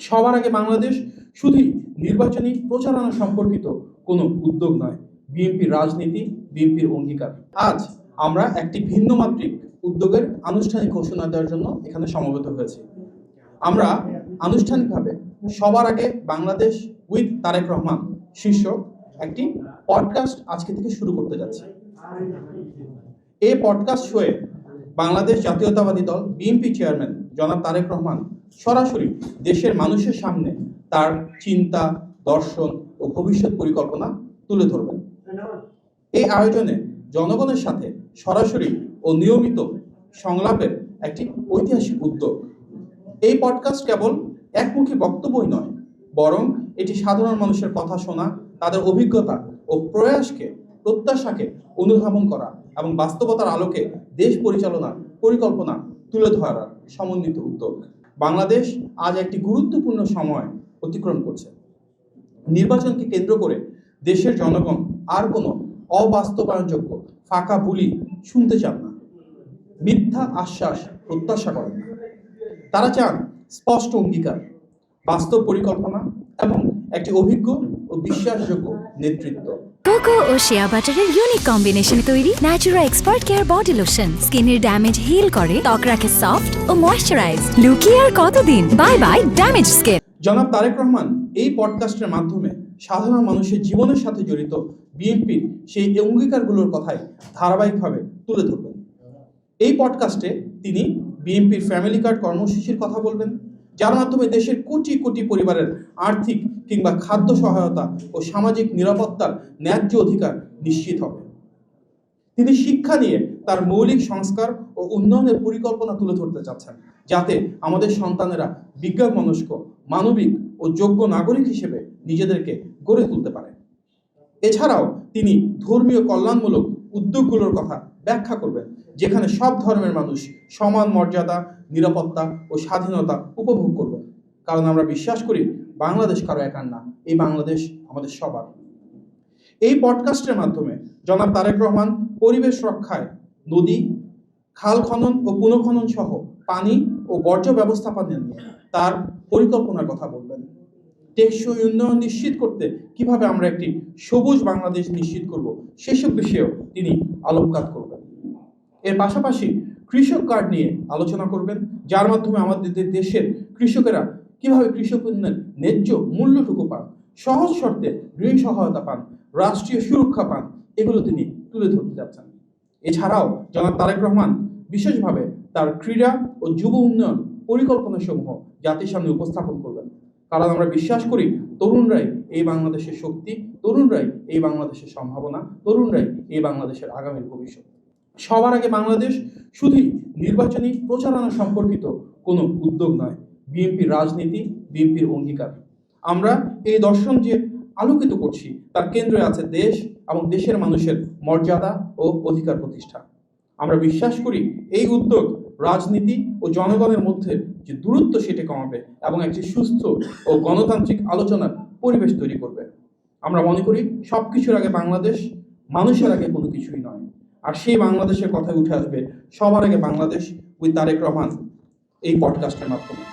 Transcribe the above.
সবার আগে বাংলাদেশ শুধুই নির্বাচনী প্রচারণা সম্পর্কিত কোনো উদ্যোগ নয়, বিএনপির রাজনীতি, বিএনপির অঙ্গীকার। আজ আমরা একটি ভিন্ন মাত্রিক উদ্যোগের আনুষ্ঠানিক ঘোষণা দেওয়ার জন্য এখানে সমবেত হয়েছি। আমরা আনুষ্ঠানিকভাবে সবার আগে বাংলাদেশ উইথ তারেক রহমান শীর্ষক একটি পডকাস্ট আজকে থেকে শুরু করতে যাচ্ছি। এই পডকাস্ট শোয়ে বাংলাদেশ জাতীয়তাবাদী দল বিএনপি চেয়ারম্যান জনাব তারেক রহমান সরাসরি দেশের মানুষের সামনে তার চিন্তা, দর্শন ও ভবিষ্যৎ পরিকল্পনা তুলে ধরবেন। এই আয়োজনে জনগণের সাথে সরাসরি ও নিয়মিত সংলাপের একটি ঐতিহাসিক উদ্যোগ। এই পডকাস্ট কেবল একমুখী বক্তব্যই নয়, বরং এটি সাধারণ মানুষের কথা শোনা, তাদের অভিজ্ঞতা ও প্রত্যাশাকে অনুধাবন করা এবং বাস্তবতার আলোকে দেশ পরিচালনার পরিকল্পনা তুলে ধরার সমন্বিত উদ্যোগ। বাংলাদেশ আজ একটি গুরুত্বপূর্ণ সময় অতিক্রম করছে। নির্বাচনকে কেন্দ্র করে দেশের জনগণ আর কোনো অবাস্তবায়নযোগ্য ফাঁকা বুলি শুনতে চান না, মিথ্যা আশ্বাস প্রত্যাশা করেন না। তারা চান স্পষ্ট অঙ্গীকার, বাস্তব পরিকল্পনা এবং একটি অভিজ্ঞ ও বিশ্বাসযোগ্য নেতৃত্ব। কোকো ও শিয়া বাটারের ইউনিক কম্বিনেশনে তৈরি Natura expert care body lotion স্কিনের ড্যামেজ হিল করে, ত্বক রাখে সফট ও ময়েশ্চারাইজ। লুকিয়ে আর কতদিন, বাই বাই ড্যামেজ স্কিন। জনাব তারেক রহমান এই পডকাস্টের মাধ্যমে সাধারণ মানুষের জীবনের সাথে জড়িত বিএনপির সেই অঙ্গীকারগুলোর কথাই ধারাবাহিকভাবে তুলে ধরবেন। এই পডকাস্টে তিনি বিএনপির ফ্যামিলি কার্ড কর্মসূচির কথা বলবেন, যার মাধ্যমে দেশের কোটি কোটি পরিবারের আর্থিক কিংবা খাদ্য সহায়তা ও সামাজিক নিরাপত্তার ন্যায্য অধিকার নিশ্চিত হবে। তিনি শিক্ষা নিয়ে তার মৌলিক সংস্কার ও উন্নয়নের পরিকল্পনা তুলে ধরতে চাচ্ছেন, যাতে আমাদের সন্তানেরা বিজ্ঞানমনস্ক, মানবিক ও যোগ্য নাগরিক হিসেবে নিজেদেরকে গড়ে তুলতে পারে। এছাড়াও তিনি ধর্মীয় কল্যাণমূলক উদ্যোগগুলোর কথা ব্যাখ্যা করবেন, যেখানে সব ধর্মের মানুষ সমান মর্যাদা, নিরাপত্তা ও স্বাধীনতা উপভোগ করবেন। কারণ আমরা বিশ্বাস করি বাংলাদেশ কারো একার না, এই বাংলাদেশ আমাদের সবার। এই পডকাস্টের মাধ্যমে জনাব তারেক রহমান পরিবেশ রক্ষায় নদী, খাল খনন ও পুনঃখনন সহ পানি ও বর্জ্য ব্যবস্থাপনা নিয়ে তার পরিকল্পনার কথা বলবেন। টেকসই উন্নয়ন নিশ্চিত করতে কিভাবে আমরা একটি সবুজ বাংলাদেশ নিশ্চিত করব, সেসব বিষয়েও তিনি আলোকপাত করবেন। এর পাশাপাশি কৃষক কার্ড নিয়ে আলোচনা করবেন, যার মাধ্যমে আমাদের দেশের কৃষকেরা কিভাবে কৃষি পণ্যের ন্যায্য মূল্যটুকু পান, সহজ শর্তে ঋণ সহায়তা পান, রাষ্ট্রীয় সুরক্ষা পান, এগুলো তিনি তুলে ধরতে যাচ্ছেন। এছাড়াও জনাব তারেক রহমান বিশেষভাবে তার ক্রীড়া ও যুব উন্নয়ন পরিকল্পনা সমূহ জাতির সামনে উপস্থাপন করবেন। কারণ আমরা বিশ্বাস করি তরুণরাই এই বাংলাদেশের শক্তি, তরুণরাই এই বাংলাদেশের সম্ভাবনা, তরুণরাই এই বাংলাদেশের আগামীর ভবিষ্যৎ। সবার আগে বাংলাদেশ শুধুই নির্বাচনী প্রচারণা সম্পর্কিত কোনো উদ্যোগ নয়, বিএনপির রাজনীতি, বিএনপির অঙ্গীকার। আমরা এই দর্শন যে আলোকিত করছি তার কেন্দ্রে আছে দেশ এবং দেশের মানুষের মর্যাদা ও অধিকার প্রতিষ্ঠা। আমরা বিশ্বাস করি এই উদ্যোগ রাজনীতি ও জনগণের মধ্যে যে দূরত্ব সেটা কমাবে এবং একটি সুস্থ ও গণতান্ত্রিক আলোচনার পরিবেশ তৈরি করবে। আমরা মনে করি সব কিছুর আগে বাংলাদেশ, মানুষের আগে কোনো কিছুই নয়। আর সেই বাংলাদেশের কথা উঠে আসবে সবার আগে বাংলাদেশ উইথ তারেক রহমান এই পডকাস্টের মাধ্যমে।